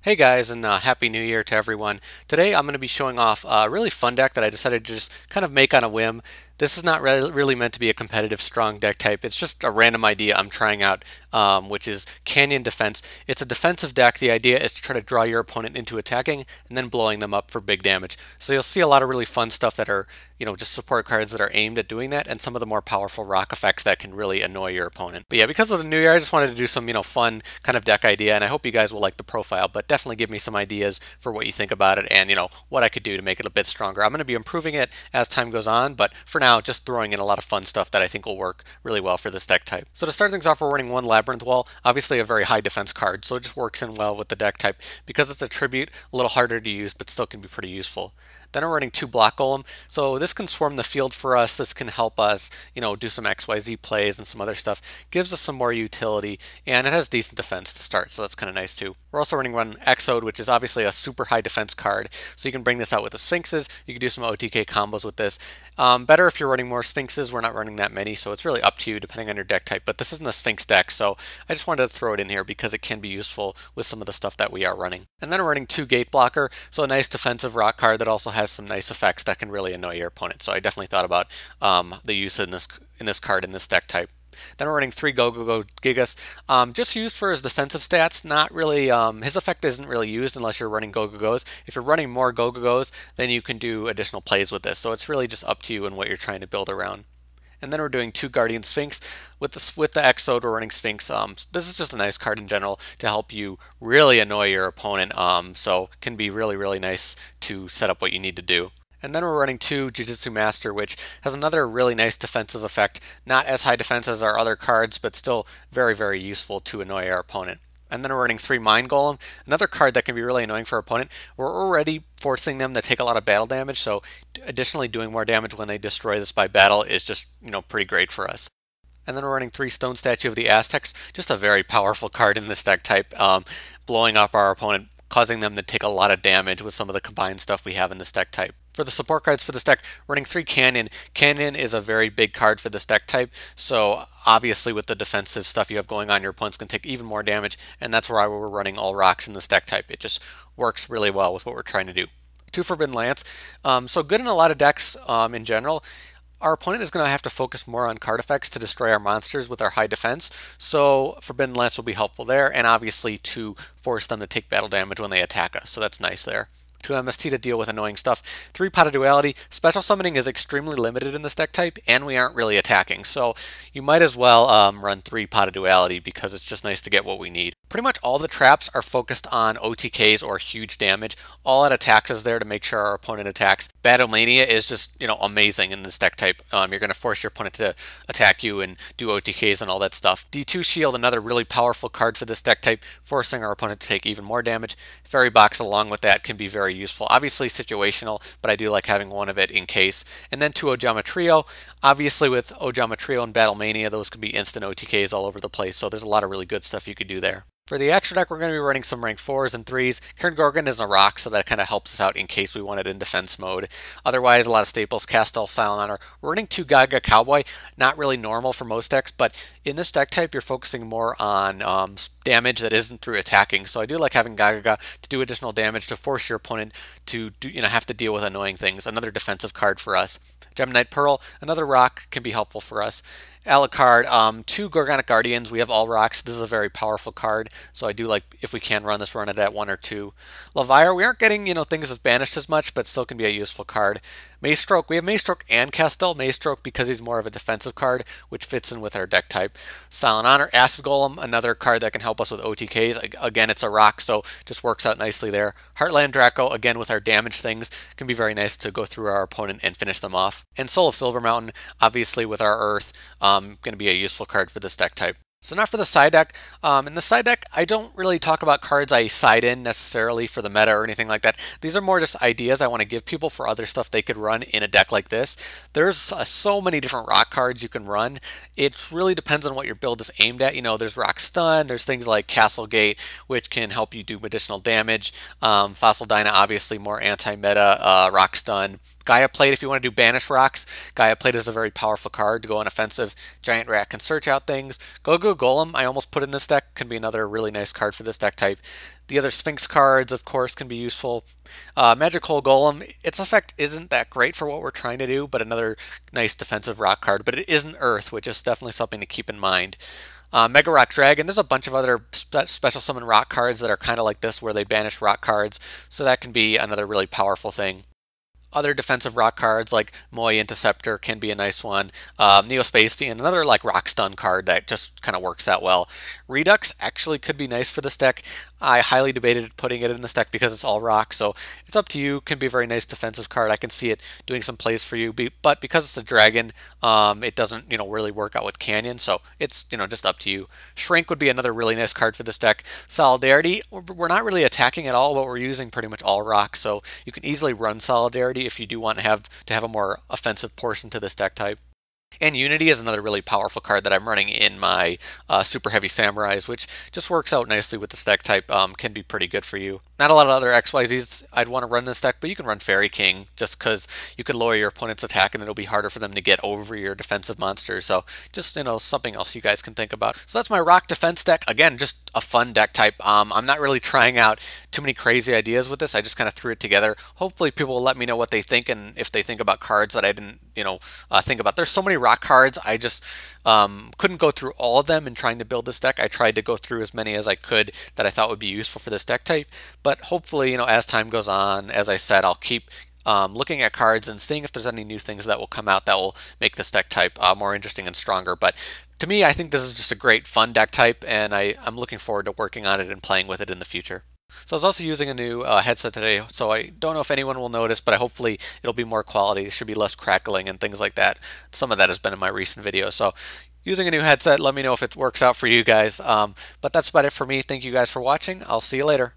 Hey guys, and Happy New Year to everyone. Today I'm going to be showing off a really fun deck that I decided to just kind of make on a whim. This is not really meant to be a competitive strong deck type. It's just a random idea I'm trying out, which is Canyon Defense. It's a defensive deck. The idea is to try to draw your opponent into attacking and then blowing them up for big damage. So you'll see a lot of really fun stuff that are, just support cards that are aimed at doing that, and some of the more powerful rock effects that can really annoy your opponent. But yeah, because of the new year, I just wanted to do some, fun kind of deck idea, and I hope you guys will like the profile, but definitely give me some ideas for what you think about it and, what I could do to make it a bit stronger. I'm going to be improving it as time goes on, but for now, just throwing in a lot of fun stuff that I think will work really well for this deck type. So to start things off, we're running one Labyrinth Wall, obviously a very high defense card, so it just works in well with the deck type. Because it's a tribute, a little harder to use, but still can be pretty useful. Then we're running two Block Golem, so this can swarm the field for us. This can help us, do some XYZ plays and some other stuff. Gives us some more utility, and it has decent defense to start, so that's kind of nice too. We're also running one Exxod, which is obviously a super high defense card, so you can bring this out with the Sphinxes. You can do some OTK combos with this. Better if you're running more Sphinxes. We're not running that many, so it's really up to you depending on your deck type, but this isn't a Sphinx deck, so I just wanted to throw it in here because it can be useful with some of the stuff that we are running. And then we're running two Gate Blocker, so a nice defensive rock card that also has some nice effects that can really annoy your opponent. So I definitely thought about the use in this card in this deck type. Then we're running three Gogogo Gigas, just used for his defensive stats. Not really, his effect isn't really used unless you're running Gogogos. If you're running more Gogogos, then you can do additional plays with this. So it's really just up to you and what you're trying to build around. And then we're doing two Guardian Sphinx. With the Exxod, we're running Sphinx. This is just a nice card in general to help you really annoy your opponent. So can be really, really nice to set up what you need to do. And then we're running two Jujitsu Master, which has another really nice defensive effect. Not as high defense as our other cards, but still very, very useful to annoy our opponent. And then we're running three Mine Golem, another card that can be really annoying for our opponent. We're already forcing them to take a lot of battle damage, so additionally doing more damage when they destroy this by battle is just, pretty great for us. And then we're running three Stone Statue of the Aztecs, just a very powerful card in this deck type, blowing up our opponent, causing them to take a lot of damage with some of the combined stuff we have in this deck type. For the support cards for this deck, running three Canyon. Canyon is a very big card for this deck type, so obviously with the defensive stuff you have going on, your opponent's going to take even more damage, and that's why we're running all rocks in this deck type. It just works really well with what we're trying to do. Two Forbidden Lance, so good in a lot of decks in general. Our opponent is going to have to focus more on card effects to destroy our monsters with our high defense, so Forbidden Lance will be helpful there, and obviously to force them to take battle damage when they attack us, so that's nice there. Two MST to deal with annoying stuff. Three Pot of Duality. Special summoning is extremely limited in this deck type, and we aren't really attacking, so you might as well run three Pot of Duality because it's just nice to get what we need. Pretty much all the traps are focused on OTKs or huge damage. All that attacks is there to make sure our opponent attacks. Battle Mania is just, amazing in this deck type. You're going to force your opponent to attack you and do OTKs and all that stuff. D2 Shield, another really powerful card for this deck type, forcing our opponent to take even more damage. Fairy Box along with that can be very useful. Obviously situational, but I do like having one of it in case. And then two Ojama Trio. Obviously with Ojama Trio and Battle Mania, those can be instant OTKs all over the place, so there's a lot of really good stuff you could do there. For the extra deck, we're going to be running some rank 4s and 3s. Cairngorgon is a rock, so that kind of helps us out in case we want it in defense mode. Otherwise, a lot of staples, Castel, Silent Honor. We're running two Gagaga Cowboy, not really normal for most decks, but in this deck type, you're focusing more on damage that isn't through attacking. So I do like having Gagaga to do additional damage to force your opponent to have to deal with annoying things. Another defensive card for us. Geminite Pearl, another rock, can be helpful for us. Alucard, two Gorgonic Guradians. We have all rocks. This is a very powerful card, so I do like, if we can run this, run it at 1 or 2. Leviair, we aren't getting, things as banished as much, but still can be a useful card. Maestroke, we have Maestroke and Castel. Maestroke because he's more of a defensive card, which fits in with our deck type. Silent Honor, Acid Golem, another card that can help us with OTKs. Again, it's a rock, so just works out nicely there. Heartlandraco, again with our damage things, can be very nice to go through our opponent and finish them off. And Soul of Silvermountain, obviously with our Earth, going to be a useful card for this deck type. So now for the side deck. In the side deck, I don't really talk about cards I side in necessarily for the meta or anything like that. These are more just ideas I want to give people for other stuff they could run in a deck like this. There's so many different rock cards you can run. It really depends on what your build is aimed at. There's Rock Stun, there's things like Castle Gate, which can help you do additional damage. Fossil Dyna, obviously more anti-meta. Rock Stun Gaia Plate, if you want to do banish rocks, Gaia Plate is a very powerful card to go on offensive. Giant Rat can search out things. Gogogo Golem, I almost put in this deck, can be another really nice card for this deck type. The other Sphinx cards, of course, can be useful. Magical Golem, its effect isn't that great for what we're trying to do, but another nice defensive rock card. But it isn't Earth, which is definitely something to keep in mind. Megarock Dragon, there's a bunch of other special summon rock cards that are kind of like this, where they banish rock cards, so that can be another really powerful thing. Other defensive rock cards like Moai Interceptor can be a nice one. Neospacian, another like rock stun card that just kind of works out well. Redux actually could be nice for this deck. I highly debated putting it in this deck because it's all rock, so it's up to you. Can be a very nice defensive card. I can see it doing some plays for you, but because it's a dragon, it doesn't really work out with Canyon, so it's just up to you. Shrink would be another really nice card for this deck. Solidarity, we're not really attacking at all, but we're using pretty much all rock, so you can easily run Solidarity if you do want to have a more offensive portion to this deck type. And Unity is another really powerful card that I'm running in my Super Heavy Samurais, which just works out nicely with this deck type, can be pretty good for you. Not a lot of other XYZs I'd want to run this deck, but you can run Fairy King just because you can lower your opponent's attack and it'll be harder for them to get over your defensive monsters. So just, something else you guys can think about. So that's my rock defense deck. Again, just a fun deck type. I'm not really trying out too many crazy ideas with this. I just kind of threw it together. Hopefully people will let me know what they think and if they think about cards that I didn't, think about. There's so many rock cards. I just couldn't go through all of them in trying to build this deck. I tried to go through as many as I could that I thought would be useful for this deck type. But hopefully, as time goes on, as I said, I'll keep looking at cards and seeing if there's any new things that will come out that will make this deck type more interesting and stronger. But to me, I think this is just a great fun deck type, and I'm looking forward to working on it and playing with it in the future. So I was also using a new headset today, so I don't know if anyone will notice, but hopefully it'll be more quality. It should be less crackling and things like that. Some of that has been in my recent videos. So using a new headset, let me know if it works out for you guys. But that's about it for me. Thank you guys for watching. I'll see you later.